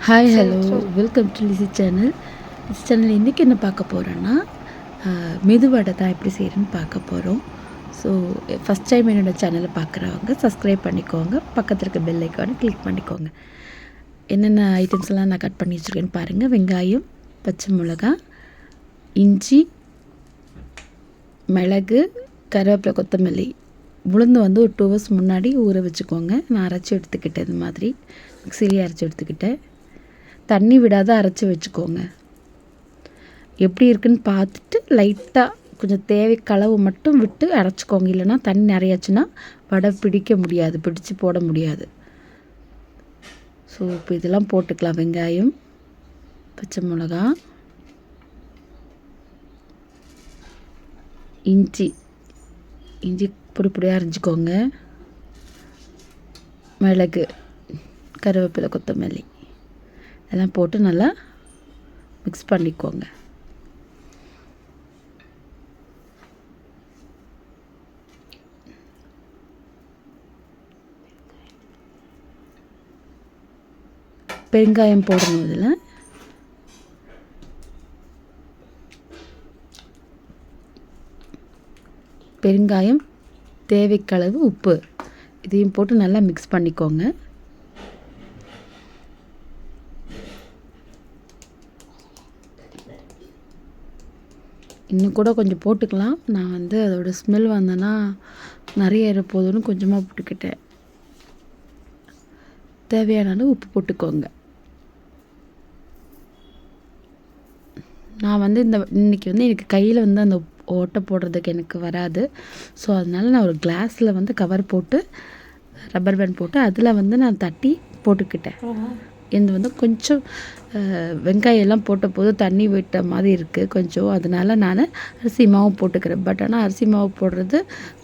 Hi hello welcome to Lissy channel. Lissy channel இன்றைக்கி என்ன பார்க்க போகிறோன்னா மெதுவடை தான் எப்படி செய்கிறேன்னு பார்க்க போகிறோம். ஸோ ஃபஸ்ட் டைம் என்னோடய சேனலை பார்க்குறவங்க சப்ஸ்கிரைப் பண்ணிக்கோங்க, பக்கத்தில் இருக்க பெல் ஐக்கானை கிளிக் பண்ணிக்கோங்க. என்னென்ன ஐட்டம்ஸ்லாம் நான் கட் பண்ணி வச்சுருக்கேன்னு பாருங்கள். வெங்காயம், பச்சை மிளகாய், இஞ்சி, மிளகு, கருவேப்பிலை, கொத்தமல்லி. உளுந்து வந்து ஒரு 2 hours முன்னாடி ஊற வச்சுக்கோங்க. நான் அரைச்சி எடுத்துக்கிட்டேன், இந்த மாதிரி மிக்சிலேயே அரைச்சி எடுத்துக்கிட்டேன். தண்ணி விடாத அரைச்சி வச்சுக்கோங்க. எப்படி இருக்குன்னு பார்த்துட்டு லைட்டாக கொஞ்சம் தேவைக்களவு மட்டும் விட்டு அரைச்சிக்கோங்க. இல்லைனா தண்ணி நிறையாச்சுன்னா வடை பிடிக்க முடியாது, பிடிச்சி போட முடியாது. ஸோ இப்போ இதெல்லாம் போட்டுக்கலாம். வெங்காயம், பச்சை மிளகா, இஞ்சி பொடி பொடியாக அரைஞ்சிக்கோங்க. மிளகு, கருவேப்பிலை, கொத்தமல்லி எல்லாம் போட்டு நல்லா மிக்ஸ் பண்ணிக்கோங்க. பெருங்காயம் போடணும். இதில் பெருங்காயம், தேவைக்களவு உப்பு, இதையும் போட்டு நல்லா மிக்ஸ் பண்ணிக்கோங்க. இன்னும் கூட கொஞ்சம் போட்டுக்கலாம். நான் வந்து அதோட ஸ்மெல் வந்தேன்னா நிறைய போதும்னு கொஞ்சமாக போட்டுக்கிட்டேன். தேவையான அளவு உப்பு போட்டுக்கோங்க. நான் வந்து இன்றைக்கி வந்து எனக்கு கையில் வந்து அந்த ஓட்டை போடுறதுக்கு எனக்கு வராது. ஸோ அதனால் நான் ஒரு கிளாஸில் வந்து கவர் போட்டு ரப்பர் பேண்ட் போட்டு அதில் வந்து நான் தட்டி போட்டுக்கிட்டேன். இது வந்து கொஞ்சம் வெங்காயம் எல்லாம் போட்ட போது தண்ணி விட்ட மாதிரி இருக்குது கொஞ்சம். அதனால் நான் அரிசி மாவு போட்டுக்கிறேன். பட் ஆனால் அரிசி மாவு போடுறது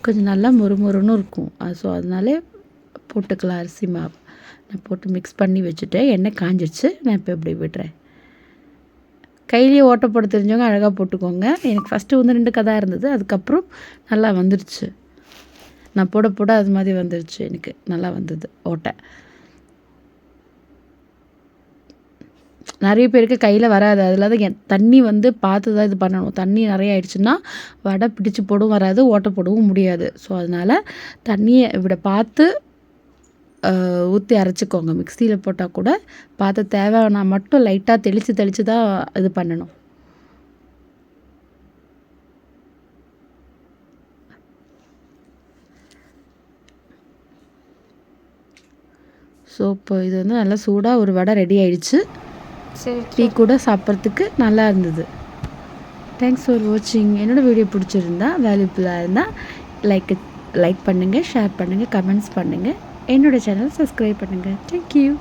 கொஞ்சம் நல்லா மொறுமொறுன்னு இருக்கும். ஸோ அதனாலே போட்டுக்கலாம் அரிசி மாவு. நான் போட்டு மிக்ஸ் பண்ணி வச்சுட்டேன். எண்ணெய் காஞ்சிடுச்சு. நான் இப்போ இப்படி விடுறேன். கையிலேயே ஓட்டை போட தெரிஞ்சவங்க அழகாக போட்டுக்கோங்க. எனக்கு ஃபஸ்ட்டு வந்து 2 கதாக இருந்தது. அதுக்கப்புறம் நல்லா வந்துடுச்சு. நான் போட அது மாதிரி வந்துடுச்சு. எனக்கு நல்லா வந்தது ஓட்டை. நிறைய பேருக்கு கையில் வராது. அதில் தான் தண்ணி வந்து பார்த்து தான் இது பண்ணணும். தண்ணி நிறைய ஆயிடுச்சுன்னா வடை பிடிச்சி போடவும் வராது, ஓட்டை போடவும் முடியாது. ஸோ அதனால் தண்ணியை விட பார்த்து ஊற்றி அரைச்சிக்கோங்க. மிக்சியில் போட்டால் கூட பார்த்து தேவைன்னா மட்டும் லைட்டாக தெளித்து தான் இது பண்ணணும். ஸோ இப்போ இது வந்து நல்லா சூடாக ஒரு வடை ரெடி ஆயிடுச்சு. டீ கூட சாப்பிட்றதுக்கு நல்லா இருந்தது. தேங்க்ஸ் ஃபார் வாட்சிங். என்னோடய வீடியோ பிடிச்சிருந்தா, வேல்யூபுல்லாக இருந்தால் லைக் பண்ணுங்கள், ஷேர் பண்ணுங்கள், கமெண்ட்ஸ் பண்ணுங்கள். என்னோடய சேனல் சப்ஸ்கிரைப் பண்ணுங்கள். தேங்க்யூ.